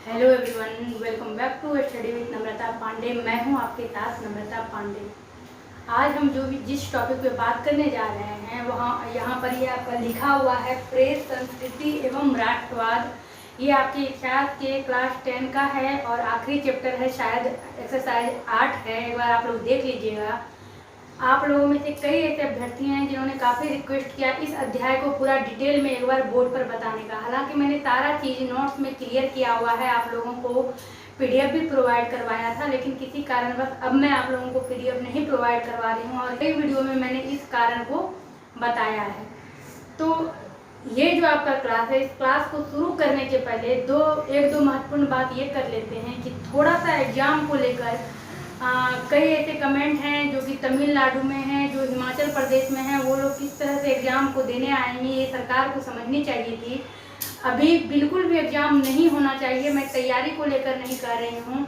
Hello everyone, welcome back to study with Namrata Pandey. मैं हूं आपके साथ नम्रता पांडे। आज हम जिस टॉपिक पे बात करने जा रहे हैं वहाँ यहाँ पर ये आपका लिखा हुआ है प्रेस संस्कृति एवं राष्ट्रवाद। ये आपके इतिहास के क्लास 10 का है और आखिरी चैप्टर है, शायद एक्सरसाइज 8 है। एक बार आप लोग देख लीजिएगा। आप लोगों में से कई ऐसे अभ्यर्थी हैं जिन्होंने काफ़ी रिक्वेस्ट किया इस अध्याय को पूरा डिटेल में एक बार बोर्ड पर बताने का। हालांकि मैंने सारा चीज़ नोट्स में क्लियर किया हुआ है, आप लोगों को पीडीएफ भी प्रोवाइड करवाया था, लेकिन किसी कारणवश अब मैं आप लोगों को पीडीएफ नहीं प्रोवाइड करवा रही हूँ और कई वीडियो में मैंने इस कारण को बताया है। तो ये जो आपका क्लास है, इस क्लास को शुरू करने के पहले एक दो महत्वपूर्ण बात ये कर लेते हैं कि थोड़ा सा एग्जाम को लेकर कई ऐसे कमेंट हैं जो कि तमिलनाडु में हैं, जो हिमाचल प्रदेश में हैं, वो लोग किस तरह से एग्ज़ाम को देने आएंगे, ये सरकार को समझनी चाहिए थी। अभी बिल्कुल भी एग्ज़ाम नहीं होना चाहिए। मैं तैयारी को लेकर नहीं कर रही हूँ।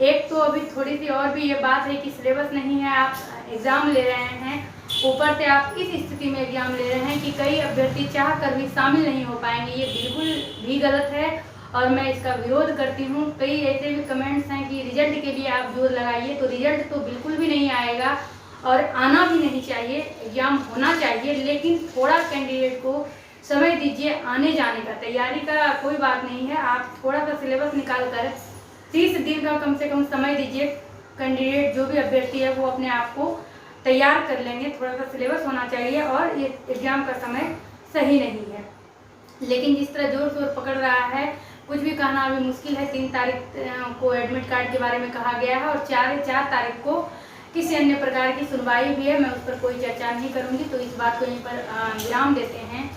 एक तो अभी थोड़ी सी और भी ये बात है कि सिलेबस नहीं है, आप एग्ज़ाम ले रहे हैं, ऊपर से आप इस स्थिति में एग्ज़ाम ले रहे हैं कि कई अभ्यर्थी चाह कर भी शामिल नहीं हो पाएंगे। ये बिल्कुल भी गलत है और मैं इसका विरोध करती हूँ। कई ऐसे भी कमेंट्स हैं कि रिजल्ट के लिए आप जोर लगाइए, तो रिजल्ट तो बिल्कुल भी नहीं आएगा और आना भी नहीं चाहिए। एग्ज़ाम होना चाहिए, लेकिन थोड़ा कैंडिडेट को समय दीजिए आने जाने का। तैयारी का कोई बात नहीं है, आप थोड़ा सा सिलेबस निकाल कर 30 दिन का कम से कम समय दीजिए। कैंडिडेट जो भी अभ्यर्थी है वो अपने आप को तैयार कर लेंगे। थोड़ा सा सिलेबस होना चाहिए और ये एग्ज़ाम का समय सही नहीं है। लेकिन जिस तरह जोर शोर पकड़ रहा है, कुछ भी कहना अभी मुश्किल है। 3 तारीख को एडमिट कार्ड के बारे में कहा गया है और 4 तारीख को किसी अन्य प्रकार की सुनवाई भी है। मैं उस पर कोई चर्चा नहीं करूंगी, तो इस बात को यहीं पर विराम देते हैं।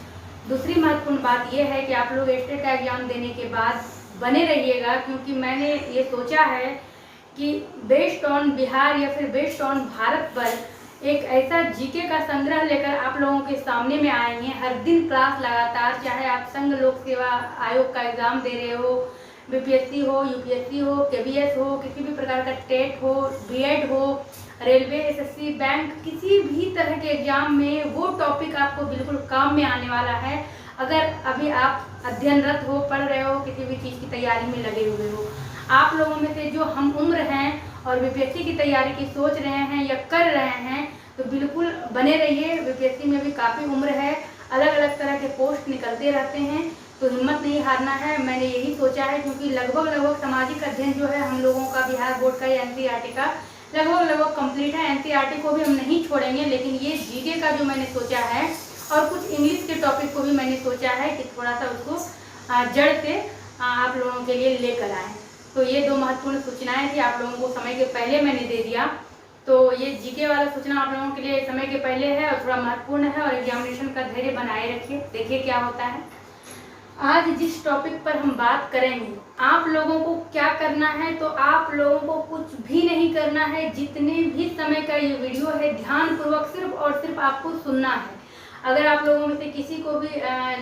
दूसरी महत्वपूर्ण बात यह है कि आप लोग स्टेट का एग्जाम देने के बाद बने रहिएगा, क्योंकि मैंने ये सोचा है कि बेस्ड ऑन बिहार या फिर बेस्ड ऑन भारत पर एक ऐसा जीके का संग्रह लेकर आप लोगों के सामने में आएंगे। हर दिन क्लास लगातार, चाहे आप संघ लोक सेवा आयोग का एग्ज़ाम दे रहे हो, बीपीएससी हो, यूपीएससी हो, केबीएस हो, किसी भी प्रकार का टेट हो, बीएड हो, रेलवे, एसएससी, बैंक, किसी भी तरह के एग्जाम में वो टॉपिक आपको बिल्कुल काम में आने वाला है। अगर अभी आप अध्ययनरत हो, पढ़ रहे हो, किसी भी चीज़ की तैयारी में लगे हुए हो। आप लोगों में से जो हम उम्र हैं और बीपीएससी की तैयारी की सोच रहे हैं या कर रहे हैं, तो बिल्कुल बने रहिए। बीपीएससी में भी काफ़ी उम्र है, अलग अलग तरह के पोस्ट निकलते रहते हैं, तो हिम्मत नहीं हारना है। मैंने यही सोचा है, क्योंकि लगभग सामाजिक अध्ययन जो है हम लोगों का बिहार बोर्ड का या एनसीईआरटी का लगभग कंप्लीट है। एनसीईआरटी को भी हम नहीं छोड़ेंगे, लेकिन ये जीके का जो मैंने सोचा है और कुछ इंग्लिश के टॉपिक को भी मैंने सोचा है कि थोड़ा सा उसको जड़ से आप लोगों के लिए लेकर आए। तो ये 2 महत्वपूर्ण सूचनाएं थी, आप लोगों को समय के पहले मैंने दे दिया। तो ये जीके वाला सूचना आप लोगों के लिए समय के पहले है और थोड़ा महत्वपूर्ण है, और एग्जामिनेशन का धैर्य बनाए रखिए, देखिए क्या होता है। आज जिस टॉपिक पर हम बात करेंगे, आप लोगों को क्या करना है, तो आप लोगों को कुछ भी नहीं करना है। जितने भी समय का ये वीडियो है, ध्यानपूर्वक सिर्फ और सिर्फ आपको सुनना है। अगर आप लोगों में से किसी को भी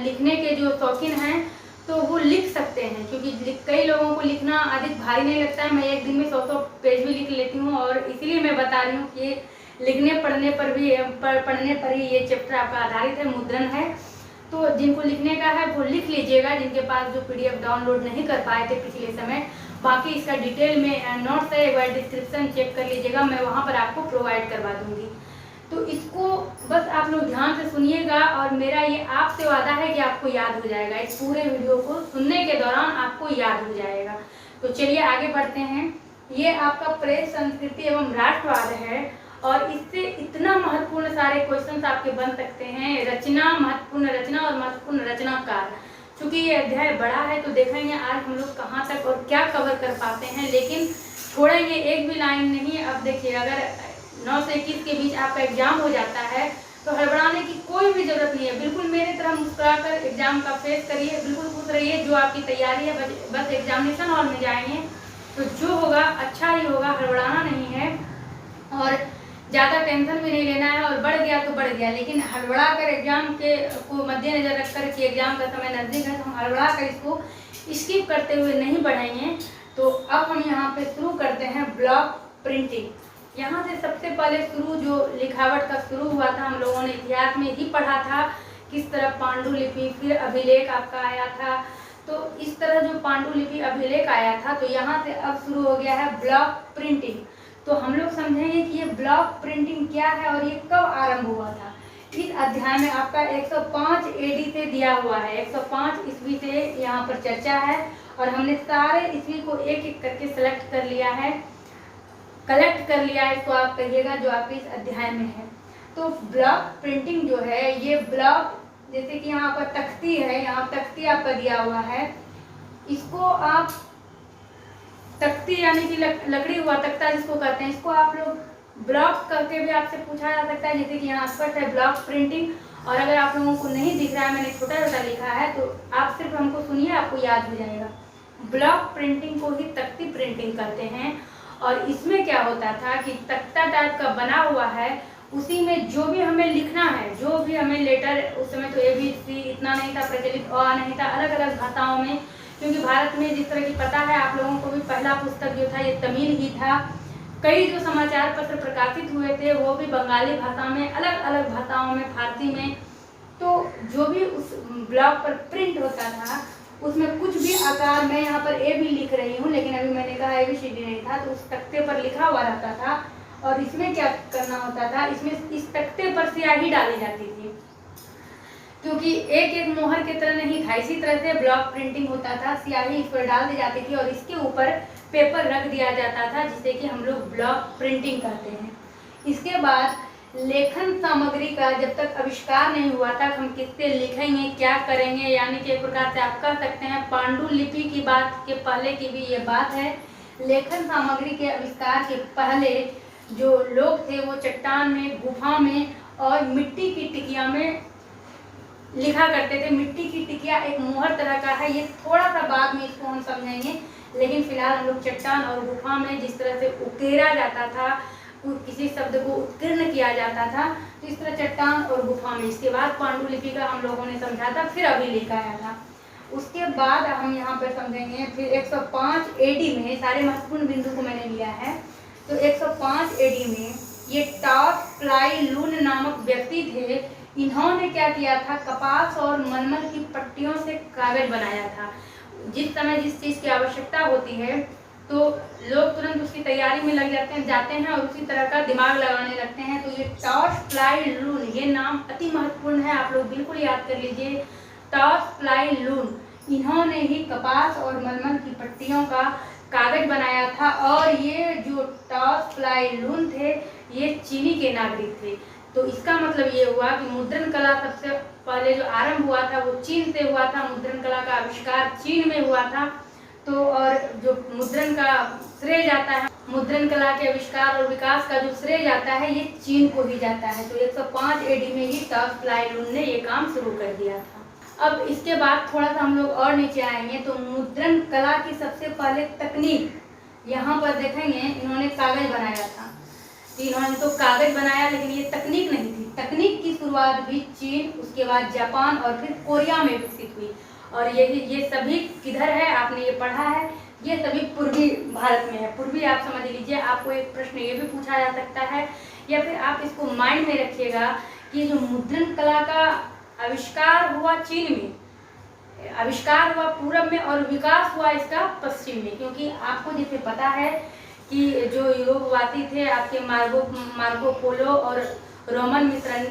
लिखने के जो शौकीन हैं तो वो लिख सकते हैं, क्योंकि कई लोगों को लिखना अधिक भारी नहीं लगता है। मैं एक दिन में 100 पेज भी लिख लेती हूँ, और इसीलिए मैं बता रही हूँ कि लिखने पढ़ने पर ही ये चैप्टर आपका आधारित है, मुद्रण है। तो जिनको लिखने का है वो लिख लीजिएगा, जिनके पास जो पीडीएफ डाउनलोड नहीं कर पाए थे पिछले समय। बाकी इसका डिटेल में नोट्स है, एक बार डिस्क्रिप्शन चेक कर लीजिएगा, मैं वहाँ पर आपको प्रोवाइड करवा दूँगी। तो इसको बस आप लोग ध्यान से सुनिएगा, और मेरा ये आपसे वादा है कि आपको याद हो जाएगा। इस पूरे वीडियो को सुनने के दौरान आपको याद हो जाएगा। तो चलिए आगे बढ़ते हैं। ये आपका प्रेस संस्कृति एवं राष्ट्रवाद है, और इससे इतना महत्वपूर्ण सारे क्वेश्चंस आपके बन सकते हैं। रचना, महत्वपूर्ण रचना और महत्वपूर्ण रचनाकार। चूंकि ये अध्याय बड़ा है, तो देखेंगे आज हम लोग कहाँ तक और क्या कवर कर पाते हैं, लेकिन छोड़ेंगे एक भी लाइन नहीं। अब देखिए, अगर 9 से 21 के बीच आपका एग्जाम हो जाता है तो हड़बड़ाने की कोई भी जरूरत नहीं है। बिल्कुल मेरी तरह मुस्कुराकर एग्जाम का फेस करिए, बिल्कुल खुश रहिए। जो आपकी तैयारी है, बस एग्जामिनेशन हॉल में जाएंगे तो जो होगा अच्छा ही होगा, हड़बड़ाना नहीं है और ज़्यादा टेंशन भी नहीं लेना है। और बढ़ गया तो बढ़ गया, लेकिन हड़बड़ा कर एग्जाम के को मद्देनजर रखकर कि एग्जाम का समय नज़दीक है, तो हम हड़बड़ा कर इसको स्किप करते हुए नहीं बढ़ेंगे। तो अब हम यहाँ पे शुरू करते हैं ब्लॉक प्रिंटिंग। यहाँ से सबसे पहले शुरू जो लिखावट का शुरू हुआ था, हम लोगों ने इतिहास में ही पढ़ा था किस तरह पांडुलिपि, फिर अभिलेख आपका आया था, तो इस तरह जो पांडुलिपि अभिलेख आया था, तो यहाँ से अब शुरू हो गया है ब्लॉक प्रिंटिंग। तो हम लोग समझेंगे कि ये ब्लॉक प्रिंटिंग क्या है और ये कब आरंभ हुआ था। इस अध्याय में आपका 105 एडी से दिया हुआ है, 105 ईस्वी से यहाँ पर चर्चा है और हमने सारे ईस्वी को एक एक करके सेलेक्ट कर लिया है, कलेक्ट कर लिया है, इसको आप कहिएगा जो आपके इस अध्याय में है। तो ब्लॉक प्रिंटिंग जो है, ये ब्लॉक जैसे कि यहाँ पर तख्ती है, यहाँ तख्ती आपका दिया हुआ है, इसको आप तख्ती यानी कि लकड़ी हुआ तख्ता जिसको कहते हैं, इसको आप लोग ब्लॉक करके भी आपसे पूछा जा सकता है, जैसे कि यहाँ स्पष्ट है ब्लॉक प्रिंटिंग। और अगर आप लोगों को नहीं दिख रहा है, मैंने छोटा छोटा लिखा है, तो आप सिर्फ हमको सुनिए, आपको याद हो जाएगा। ब्लॉक प्रिंटिंग को ही तख्ती प्रिंटिंग करते हैं। और इसमें क्या होता था कि तख्ता टाइप का बना हुआ है, उसी में जो भी हमें लिखना है, जो भी हमें लेटर, उस समय तो ABC इतना नहीं था प्रचलित, अ नहीं था, अलग अलग भाषाओं में, क्योंकि भारत में जिस तरह की पता है आप लोगों को भी, पहला पुस्तक जो था ये तमिल ही था। कई जो समाचार पत्र प्रकाशित हुए थे वो भी बंगाली भाषा में, अलग अलग भाषाओं में, फारसी में। तो जो भी उस ब्लॉक पर प्रिंट होता था उसमें कुछ भी आकार, मैं यहाँ पर ए भी लिख रही हूँ, लेकिन अभी मैंने कहा ABCD नहीं था, तो उस तख्ते पर लिखा हुआ रहता था। और इसमें क्या करना होता था, इसमें इस तख्ते पर स्याही डाली जाती थी, क्योंकि एक एक मोहर की तरह नहीं था, इसी तरह से ब्लॉक प्रिंटिंग होता था। स्याही इस पर डाल दी जाती थी और इसके ऊपर पेपर रख दिया जाता था, जिसे कि हम लोग ब्लॉक प्रिंटिंग करते हैं। इसके बाद लेखन सामग्री का जब तक आविष्कार नहीं हुआ था, हम किससे लिखेंगे, क्या करेंगे, यानी कि एक प्रकार से आप कह सकते हैं पांडुलिपि की बात के पहले की भी ये बात है। लेखन सामग्री के आविष्कार के पहले जो लोग थे वो चट्टान में, गुफा में और मिट्टी की टिकिया में लिखा करते थे। मिट्टी की टिकिया एक मोहर तरह का है, ये थोड़ा सा बाद में इसको हम समझेंगे, लेकिन फिलहाल हम लोग चट्टान और गुफा में जिस तरह से उकेरा जाता था, किसी शब्द को उत्कीर्ण किया जाता था, तो इस तरह चट्टान और गुफा में। इसके बाद पांडुलिपि का हम लोगों ने समझा था, फिर अभिलेख आया था। उसके बाद हम यहाँ पर समझेंगे फिर 105 AD में, सारे महत्वपूर्ण बिंदु को मैंने लिया है। तो 105 AD में ये टॉस प्लाई लून नामक व्यक्ति थे। इन्होंने क्या किया था, कपास और मलमल की पट्टियों से कागज बनाया था। जिस समय जिस चीज़ की आवश्यकता होती है तो लोग तुरंत उसकी तैयारी में लग जाते हैं और उसी तरह का दिमाग लगाने लगते हैं। तो ये टॉस प्लाई लून, ये नाम अति महत्वपूर्ण है, आप लोग बिल्कुल याद कर लीजिए। टॉस प्लाई लून, इन्होंने ही कपास और मलमल की पट्टियों का कागज बनाया था। और ये जो टॉस प्लाई लून थे, ये चीनी के नागरिक थे। तो इसका मतलब ये हुआ कि मुद्रण कला सबसे पहले जो आरंभ हुआ था वो चीन से हुआ था। मुद्रण कला का आविष्कार चीन में हुआ था। तो और जो मुद्रण का श्रेय जाता है, मुद्रण कला के आविष्कार और विकास का जो श्रेय जाता है, ये चीन को ही जाता है। तो 105 AD में ही टॉस प्लाई लून ने ये काम शुरू कर दिया था। अब इसके बाद थोड़ा सा हम लोग और नीचे आएंगे तो मुद्रण कला की सबसे पहले तकनीक, यहाँ पर देखेंगे इन्होंने कागज बनाया था। इन्होंने तो कागज बनाया, लेकिन ये तकनीक नहीं थी। तकनीक की शुरुआत भी चीन, उसके बाद जापान और फिर कोरिया में विकसित हुई। और ये सभी किधर है, आपने ये पढ़ा है, ये सभी पूर्वी भारत में है। पूर्वी आप समझ लीजिए। आपको एक प्रश्न ये भी पूछा जा सकता है, या फिर आप इसको माइंड में रखिएगा कि जो मुद्रण कला का आविष्कार हुआ चीन में, आविष्कार हुआ पूरब में और विकास हुआ इसका पश्चिम में। क्योंकि आपको जैसे पता है कि जो यूरोपवासी थे आपके मार्को पोलो और रोमन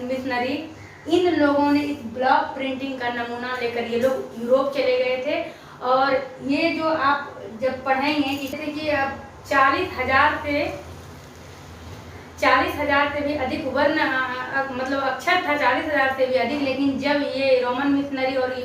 मिशनरी, इन लोगों ने इस ब्लॉक प्रिंटिंग का नमूना लेकर ये लोग यूरोप चले गए थे। और ये जो आप जब पढ़ेंगे कि जैसे कि अब 40,000 से भी अधिक वर्ण, मतलब अक्षर था 40,000 से भी अधिक। लेकिन जब ये रोमन मिशनरी और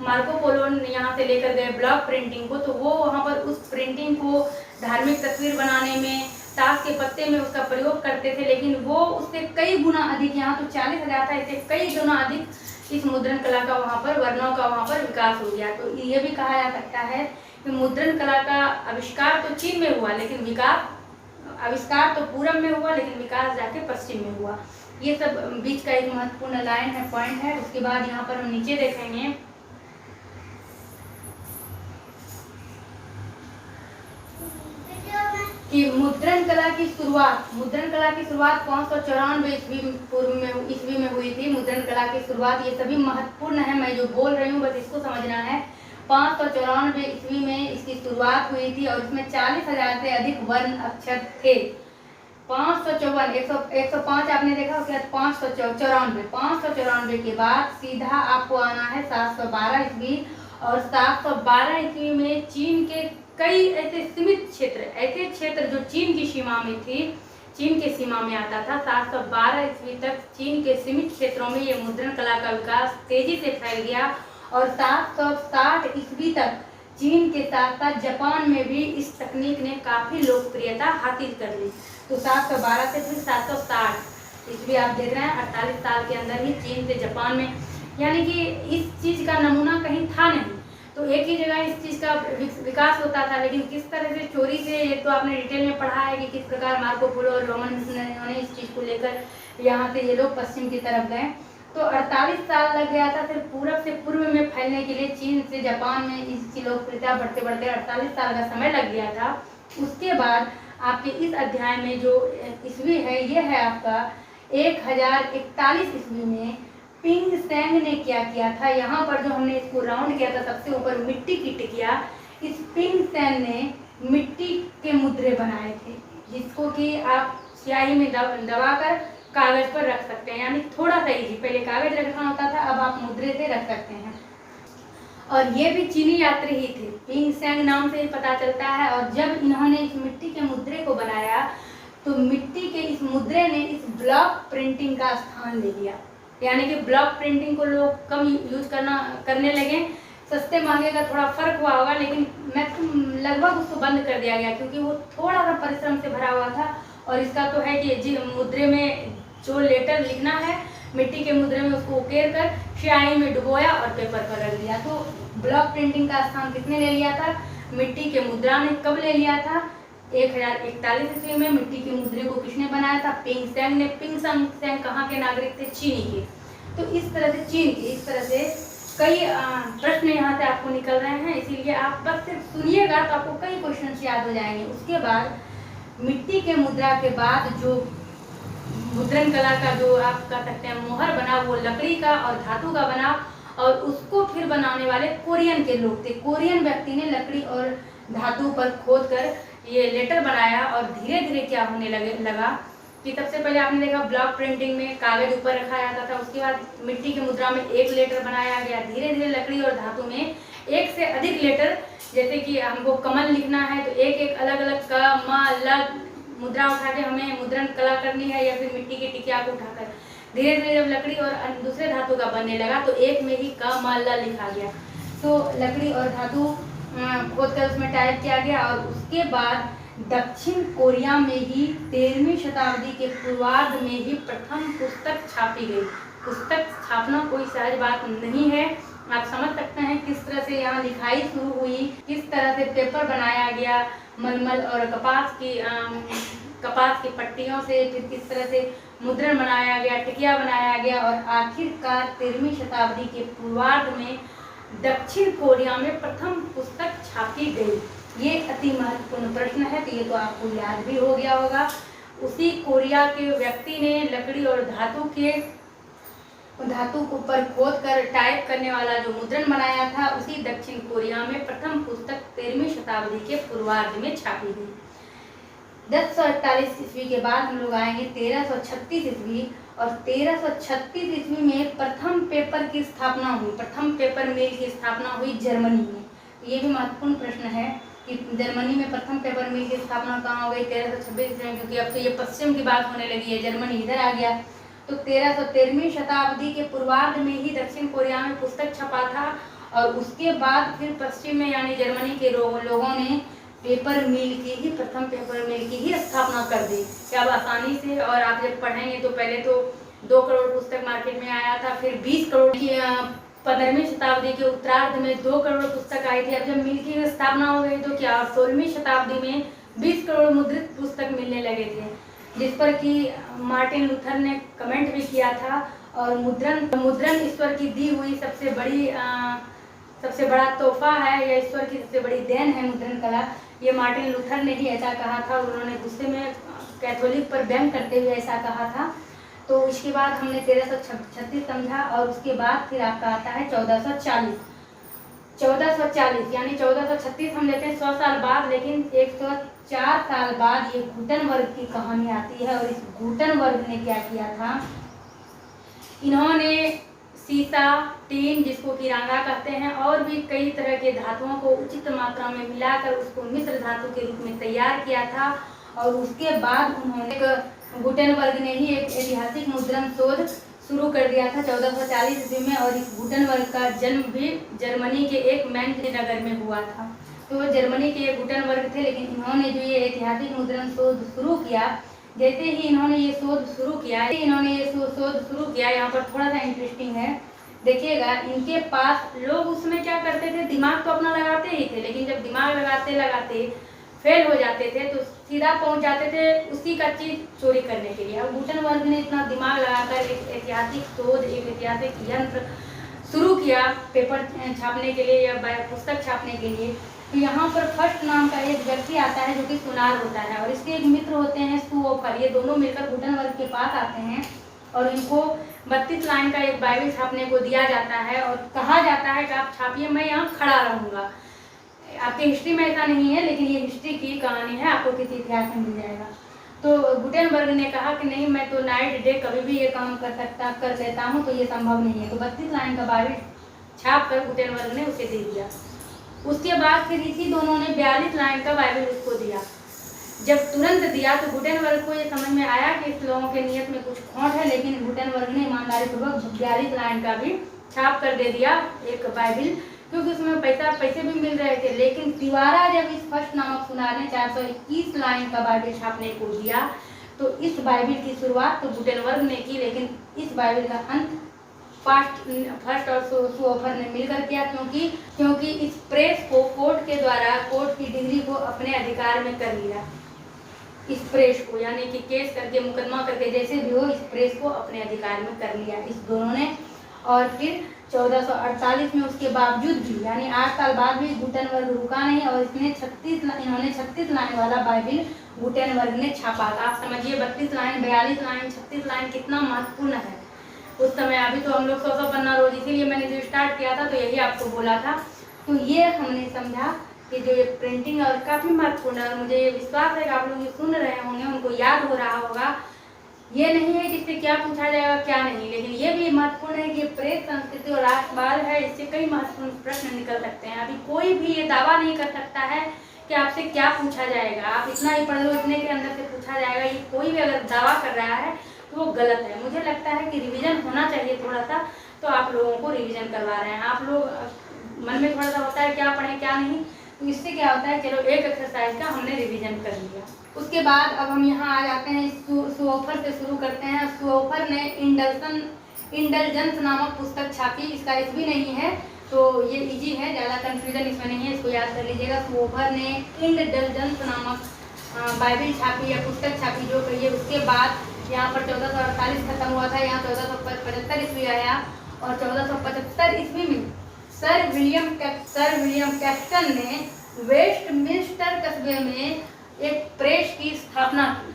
मार्को पोलो यहाँ से लेकर गए ब्लॉक प्रिंटिंग को, तो वो वहाँ पर उस प्रिंटिंग को धार्मिक तस्वीर बनाने में, ताश के पत्ते में उसका प्रयोग करते थे। लेकिन वो उससे कई गुना अधिक, यहाँ तो 40,000 था, इससे कई गुना अधिक इस मुद्रण कला का वहाँ पर, वर्णों का वहाँ पर विकास हो गया। तो ये भी कहा जा सकता है कि मुद्रण कला का आविष्कार तो चीन में हुआ, लेकिन विकास, आविष्कार तो पूरब में हुआ लेकिन विकास जाके पश्चिम में हुआ। ये सब बीच का एक महत्वपूर्ण लाइन है, पॉइंट है। उसके बाद यहाँ पर हम नीचे देखेंगे कि मुद्रण कला की शुरुआत 594 ईस्वी में हुई थी। मुद्रण कला की शुरुआत, ये सभी महत्वपूर्ण है, मैं जो बोल रही हूँ बस इसको समझना है। 594 ईस्वी में इसकी शुरुआत हुई थी और इसमें 40,000 से अधिक वर्ण अक्षर थे। 554 105 आपने देखा हो क्या, 594 के बाद सीधा आपको आना है 712 ईस्वी। और 712 ईस्वी में चीन के कई ऐसे सीमित क्षेत्र जो चीन की सीमा में थी, चीन के सीमा में आता था। 712 ईस्वी तक चीन के सीमित क्षेत्रों में ये मुद्रण कला का विकास तेजी से फैल गया और 760 ईस्वी तक चीन के साथ साथ जापान में भी इस तकनीक ने काफी लोकप्रियता हासिल कर ली। तो 712 से फिर 760 ईस्वी आप देख रहे हैं, 48 साल के अंदर ही चीन से जापान में, यानी कि इस चीज का नमूना कहीं था नहीं। तो एक ही जगह इस चीज का विकास होता था, लेकिन किस तरह से चोरी से, एक तो आपने डिटेल में पढ़ा है कि किस प्रकार मार्को पोलो और रोमन मिशनरियों ने इस चीज को लेकर यहाँ से ये लोग पश्चिम की तरफ गए। तो 48 साल लग गया था सिर्फ पूरब से पूर्व में फैलने के लिए। चीन से जापान में इसकी लोकप्रियता बढ़ते बढ़ते 48 साल का समय लग गया था। उसके बाद आपके इस अध्याय में जो ईस्वी है, ये है आपका 1041 ईस्वी में पिंग सेंग ने क्या किया था। यहाँ पर जो हमने इसको राउंड किया था सबसे ऊपर मिट्टी की टिकिया, इस पिंग सेंग ने मिट्टी के मुद्रे बनाए थे, जिसको कि आप स्याही में दबाकर कागज पर रख सकते हैं, यानी थोड़ा सा इजी। पहले कागज रखना होता था, अब आप मुद्रे से रख सकते हैं। और ये भी चीनी यात्री ही थे, पिंग सेंग नाम से ही पता चलता है। और जब इन्होंने इस मिट्टी के मुद्रे को बनाया तो मिट्टी के इस मुद्रे ने इस ब्लॉक प्रिंटिंग का स्थान ले लिया, यानी कि ब्लॉक प्रिंटिंग को लोग कम यूज करने लगे। सस्ते महंगे का थोड़ा फर्क हुआ होगा, लेकिन लगभग उसको बंद कर दिया गया, क्योंकि वो थोड़ा सा परिश्रम से भरा हुआ था। और इसका तो है कि मुद्रे में जो लेटर लिखना है मिट्टी के मुद्रे में, उसको उकेर कर स्याही में डुबोया और पेपर पर रख दिया। तो ब्लॉक प्रिंटिंग का स्थान किसने ले लिया था? मिट्टी के मुद्रा ने। कब ले लिया था? 1041 ईस्वी में मिट्टी के मुद्रे को किसने बनाया था? पिंग सेंग ने। पिंग सेंग कहाँ के नागरिक थे? चीनी के। तो इस तरह से चीन के, इस तरह से कई प्रश्न यहाँ से आपको निकल रहे हैं, इसीलिए आप बस सिर्फ सुनिएगा तो आपको कई क्वेश्चन याद हो जाएंगे। उसके बाद मिट्टी के मुद्रा के बाद जो मुद्रण कला का जो आप कह सकते हैं मोहर बना, वो लकड़ी का और धातु का बना। और उसको फिर बनाने वाले कोरियन के लोग थे। कोरियन व्यक्ति ने लकड़ी और धातु पर खोद कर ये लेटर बनाया। और धीरे धीरे क्या होने लगा कि सबसे पहले आपने देखा ब्लॉक प्रिंटिंग में कागज ऊपर रखा जाता था, उसके बाद मिट्टी की मुद्रा में एक लेटर बनाया गया। धीरे धीरे लकड़ी और धातु में एक से अधिक लेटर, जैसे कि हमको कमल लिखना है तो एक एक अलग अलग क म ल मुद्रा उठा के हमें मुद्रण कला करनी है, या फिर मिट्टी की टिकिया को उठाकर। धीरे धीरे जब लकड़ी और दूसरे धातु का बनने लगा तो एक में ही क म ल लिखा गया। तो लकड़ी और धातु खोद कर उसमें टाइप किया गया। और उसके बाद दक्षिण कोरिया में ही 13वीं शताब्दी के पूर्वार्ध में ही प्रथम पुस्तक छापी गई। पुस्तक छापना कोई सहज बात नहीं है। आप समझ सकते हैं किस तरह से यहाँ लिखाई शुरू हुई, किस तरह से पेपर बनाया गया मलमल और कपास की पट्टियों से, फिर किस तरह से मुद्रण बनाया गया, टिकिया बनाया गया, और आखिरकार 13वीं शताब्दी के पूर्वार्ध में दक्षिण कोरिया में प्रथम पुस्तक छापी गई। ये अति महत्वपूर्ण प्रश्न है, तो ये तो आपको याद भी हो गया होगा। उसी कोरिया के व्यक्ति ने लकड़ी और धातु को पर खोद कर टाइप करने वाला जो मुद्रण बनाया था, उसी दक्षिण कोरिया में प्रथम पुस्तक 13वीं शताब्दी के पूर्वार्ध में छापी गई। 1041 ईस्वी के बाद हम लोग आएंगे 1336 ईस्वी। और 1336 ईस्वी में प्रथम पेपर की स्थापना हुई, प्रथम पेपर मिल की स्थापना हुई जर्मनी में। ये भी महत्वपूर्ण प्रश्न है कि जर्मनी में प्रथम पेपर मिल की स्थापना कहाँ हो गई? 1326 ईस्वी में, क्योंकि अब तो ये पश्चिम की बात होने लगी है, जर्मनी इधर आ गया। तो 1313वीं शताब्दी के पूर्वार्ध में ही दक्षिण कोरिया में पुस्तक छपा था। और उसके बाद फिर पश्चिम में यानी जर्मनी के लोगों ने पेपर मिल की ही, प्रथम पेपर मिल की ही स्थापना कर दी। क्या अब आसानी से, और आप जब पढ़ेंगे तो पहले तो 2 करोड़ पुस्तक मार्केट में आया था, फिर 20 करोड़ की 15वीं शताब्दी के उत्तरार्ध में 2 करोड़ पुस्तक आई थी। अब जब मिल की स्थापना हो गई तो क्या 16वीं शताब्दी में 20 करोड़ मुद्रित पुस्तक मिलने लगे थे, जिस पर कि मार्टिन लूथर ने कमेंट भी किया था। और मुद्रण ईश्वर की दी हुई सबसे बड़ा तोहफा है, या ईश्वर की सबसे बड़ी देन है मुद्रण कला। ये मार्टिन लूथर ने ही ऐसा कहा था। उन्होंने गुस्से में कैथोलिक पर व्यंग करते हुए ऐसा कहा था। तो उसके बाद हमने 1336 समझा, और उसके बाद फिर आपका आता है 1440। 1440 यानी 1436 हम लेते हैं 100 साल बाद, लेकिन 104 साल बाद ये गुटेनबर्ग की कहानी आती है। और इस गुटेनबर्ग ने क्या किया था, इन्होंने सीसा, टीन जिसको किरांगा कहते हैं, और भी कई तरह के धातुओं को उचित मात्रा में मिलाकर उसको मिश्र धातु के रूप में तैयार किया था। और उसके बाद उन्होंने गुटेनबर्ग ने ही एक ऐतिहासिक मुद्रण शोध शुरू कर दिया था 1440 ईस्वी में। और इस गुटेनबर्ग का जन्म भी जर्मनी के एक मैन नगर में हुआ था। तो वो जर्मनी के गुटेनबर्ग थे, लेकिन इन्होंने जो ये ऐतिहासिक मुद्रण शोध शुरू किया, जैसे ही इन्होंने ये शोध शुरू किया, यहाँ पर थोड़ा सा इंटरेस्टिंग है, देखिएगा। इनके पास लोग उसमें क्या करते थे, दिमाग तो अपना लगाते ही थे, लेकिन जब दिमाग लगाते लगाते फेल हो जाते थे तो सीधा पहुंच जाते थे उसी का चीज चोरी करने के लिए। अब गुटेनबर्ग ने इतना दिमाग लगाकर एक ऐतिहासिक शोध, एक ऐतिहासिक यंत्र शुरू किया पेपर छापने के लिए या पुस्तक छापने के लिए। तो यहाँ पर फर्स्ट नाम का एक व्यक्ति आता है जो कि सुनार होता है, और इसके एक मित्र होते हैं सुओफर। ये दोनों मिलकर गुटेनबर्ग के पास आते हैं और इनको 32 लाइन का एक बाइबल छापने को दिया जाता है और कहा जाता है कि आप छापिए, मैं यहाँ खड़ा रहूँगा। आपके हिस्ट्री में ऐसा नहीं है, लेकिन ये हिस्ट्री की कहानी है, आपको किसी इतिहास में मिल जाएगा। तो गुटेनबर्ग ने कहा कि नहीं, मैं तो नाइट डे कभी भी ये काम कर देता हूँ, तो ये संभव नहीं है। तो 32 लाइन का बाइबल छाप कर गुटेनबर्ग ने उसे दे दिया। उसके बाद फिर इसी दोनों ने 42 लाइन का बाइबल उसको दिया। जब तुरंत दिया तो गुटेनबर्ग को ये समझ में आया कि इस लोगों के नियत में कुछ खोट है, लेकिन गुटेनबर्ग ने ईमानदारी पूर्वक 42 लाइन का भी छाप कर दे दिया एक बाइबल, क्योंकि उसमें पैसे भी मिल रहे थे। लेकिन तिवारा जब इस फर्स्ट नामक सुनार ने 421 लाइन का बाइबल छापने को दिया, तो इस बाइबल की शुरुआत तो गुटेनबर्ग ने की, लेकिन इस बाइबल का अंत फर्स्ट और सुओफर ने मिलकर किया, क्योंकि इस प्रेस को कोर्ट के द्वारा कोर्ट की डिग्री को अपने अधिकार में कर लिया। इस प्रेस को यानी कि केस करके, मुकदमा करके, जैसे भी हो, इस प्रेस को अपने अधिकार में कर लिया इस दोनों ने। और फिर 1448 में उसके बावजूद भी, यानी 8 साल बाद भी गुटेनबर्ग रुका नहीं और इन्होंने 36 लाइन वाला बाइबल गुटेनबर्ग ने छापा। आप समझिए 32 लाइन, 42 लाइन, 36 लाइन कितना महत्वपूर्ण है उस समय। अभी तो हम लोग 100 पन्ना रोज, इसीलिए मैंने जो स्टार्ट किया था तो यही आपको बोला था। तो ये हमने समझा कि जो ये प्रिंटिंग और काफ़ी महत्वपूर्ण है, और मुझे ये विश्वास है कि आप लोग ये सुन रहे होंगे, उनको याद हो रहा होगा। ये नहीं है कि इससे क्या पूछा जाएगा क्या नहीं, लेकिन ये भी महत्वपूर्ण है कि प्रेस, संस्कृति और राष्ट्रवाद है, इससे कई महत्वपूर्ण प्रश्न निकल सकते हैं। अभी कोई भी ये दावा नहीं कर सकता है कि आपसे क्या पूछा जाएगा, आप इतना ही पढ़ लो, इतने के अंदर से पूछा जाएगा। ये कोई भी अगर दावा कर रहा है तो वो गलत है। मुझे लगता है कि रिवीजन होना चाहिए थोड़ा सा, तो आप लोगों को रिवीजन करवा रहे हैं। आप लोग मन में थोड़ा सा होता है क्या पढ़ें क्या नहीं, तो इससे क्या होता है, चलो एक एक्सरसाइज का हमने रिवीजन कर लिया। उसके बाद अब हम यहाँ आ जाते हैं, सुओफर से शुरू करते हैं। सुओफर ने इंडलजेंस नामक पुस्तक छापी। इसका ईस्वी नहीं है तो ये इजी है, ज़्यादा कंफ्यूजन इसमें नहीं है, इसको याद कर लीजिएगा। सुओफर ने इंडलजेंस नामक बाइबल छापी या पुस्तक छापी जो कहिए। उसके बाद यहाँ पर 1448 खत्म हुआ था, यहाँ 1475 ईस्वी आया, और 1475 ईस्वी में सर विलियम कैक्सटन ने वेस्टमिंस्टर कस्बे में एक प्रेस की स्थापना की।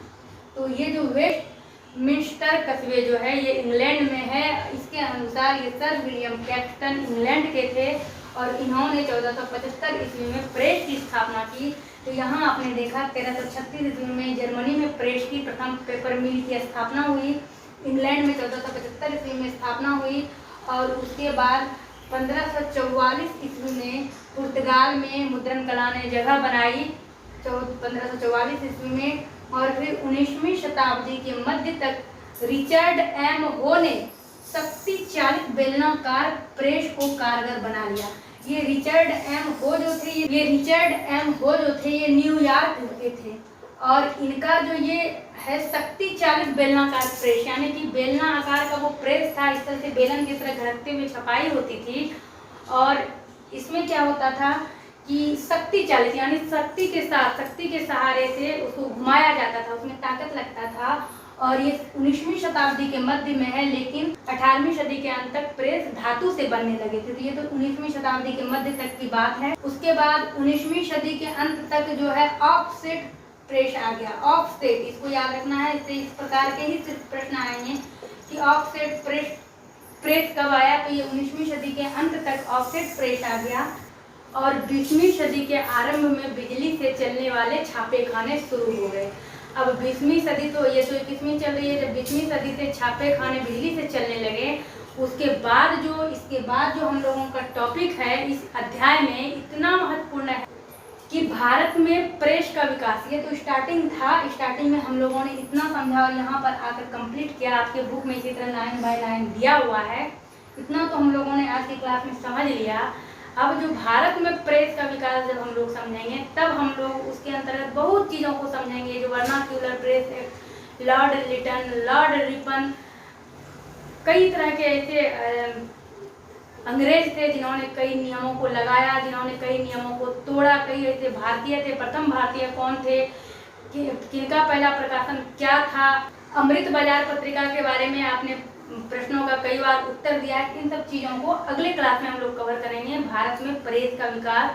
तो ये जो वेस्टमिंस्टर कस्बे जो है ये इंग्लैंड में है। इसके अनुसार ये सर विलियम कैक्सटन इंग्लैंड के थे और इन्होंने 1475 ईस्वी में प्रेस की स्थापना की। तो यहाँ आपने देखा 1336 ईस्वी में जर्मनी में प्रेस की प्रथम पेपर मिल की स्थापना हुई। इंग्लैंड में 1475 ईस्वी में स्थापना हुई, और उसके बाद 1544 ईस्वी में पुर्तगाल में मुद्रण कला ने जगह बनाई 1544 ईस्वी में। और फिर 19वीं शताब्दी के मध्य तक रिचर्ड एम हो ने शक्ति चालित बेलनाकार प्रेस को कारगर बना लिया। ये रिचर्ड एम हो जो थे ये न्यूयॉर्क के थे, और इनका जो ये है शक्ति चालित बेलनाकार प्रेस, यानी कि बेलना आकार का वो प्रेस था, इस तरह से बेलन की तरह घरकते में छपाई होती थी। और इसमें क्या होता था कि शक्ति चालित यानी शक्ति के सहारे से उसको घुमाया जाता था, उसमें ताकत लगता था। और ये 19वीं शताब्दी के मध्य में है, लेकिन 18वीं सदी के अंत तक प्रेस धातु से बनने लगे थे। तो ये तो 19वीं शताब्दी के मध्य तक की बात है। उसके बाद 19वीं सदी के अंत तक जो है ऑफसेट प्रेस आ गया। ऑफसेट, इसको याद रखना है, इससे इस प्रकार के ही प्रश्न आएंगे कि ऑफसेट प्रेस कब आया। तो ये 19वीं सदी के अंत तक ऑफसेट प्रेस आ गया। और 20वीं सदी के आरंभ में बिजली से चलने वाले छापे खाने शुरू हो गए। अब 20वीं सदी तो ये तो 21वीं चल रही है, जब 20वीं सदी से छापे खाने बिजली से चलने लगे इसके बाद जो हम लोगों का टॉपिक है इस अध्याय में इतना महत्वपूर्ण है कि भारत में प्रेस का विकास। ये तो स्टार्टिंग में हम लोगों ने इतना समझा और यहाँ पर आकर कंप्लीट किया। आपके बुक में इसी तरह 9/9 दिया हुआ है, इतना तो हम लोगों ने आज की क्लास में समझ लिया। अब जो भारत में प्रेस का विकास जब हम लोग समझेंगे तब हम लोग उसके अंतर्गत बहुत चीज़ों को समझेंगे, जो vernacular press act, Lord Lytton, Lord Ripon, कई तरह के ऐसे अंग्रेज थे जिन्होंने कई नियमों को लगाया, जिन्होंने कई नियमों को तोड़ा, कई ऐसे भारतीय थे। प्रथम भारतीय कौन थे, किनका पहला प्रकाशन क्या था, अमृत बाजार पत्रिका के बारे में आपने प्रश्नों का कई बार उत्तर दिया है। इन सब चीज़ों को अगले क्लास में हम लोग कवर करेंगे। भारत में प्रेस का विकास,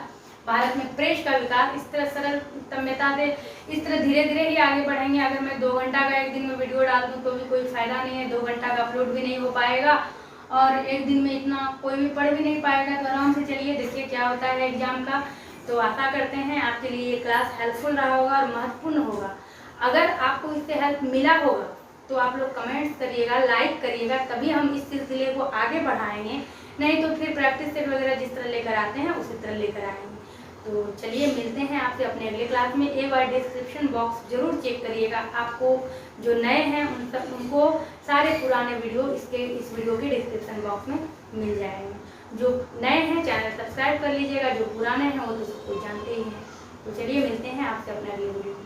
भारत में प्रेस का विकास, इस तरह सरल तम्यता से इस तरह धीरे धीरे ही आगे बढ़ेंगे। अगर मैं 2 घंटा का एक दिन में वीडियो डाल दूँ तो भी कोई फ़ायदा नहीं है, 2 घंटा का अपलोड भी नहीं हो पाएगा और एक दिन में इतना कोई भी पढ़ भी नहीं पाएगा। तो आराम से चलिए, देखिए क्या होता है एग्जाम का। तो आशा करते हैं आपके लिए ये क्लास हेल्पफुल रहा होगा और महत्वपूर्ण होगा। अगर आपको इससे हेल्प मिला होगा तो आप लोग कमेंट्स करिएगा, लाइक करिएगा, तभी हम इस सिलसिले को आगे बढ़ाएंगे। नहीं तो फिर प्रैक्टिस सेट वगैरह जिस तरह लेकर आते हैं उसी तरह लेकर आएंगे। तो चलिए मिलते हैं आपसे अपने अगले क्लास में। एक बार डिस्क्रिप्शन बॉक्स जरूर चेक करिएगा। आपको जो नए हैं उनको सारे पुराने वीडियो इस वीडियो के डिस्क्रिप्शन बॉक्स में मिल जाएंगे। जो नए हैं चैनल सब्सक्राइब कर लीजिएगा, जो पुराने हैं वो तो सब कुछ जानते ही हैं। तो चलिए मिलते हैं आपसे अपने अगले वीडियो।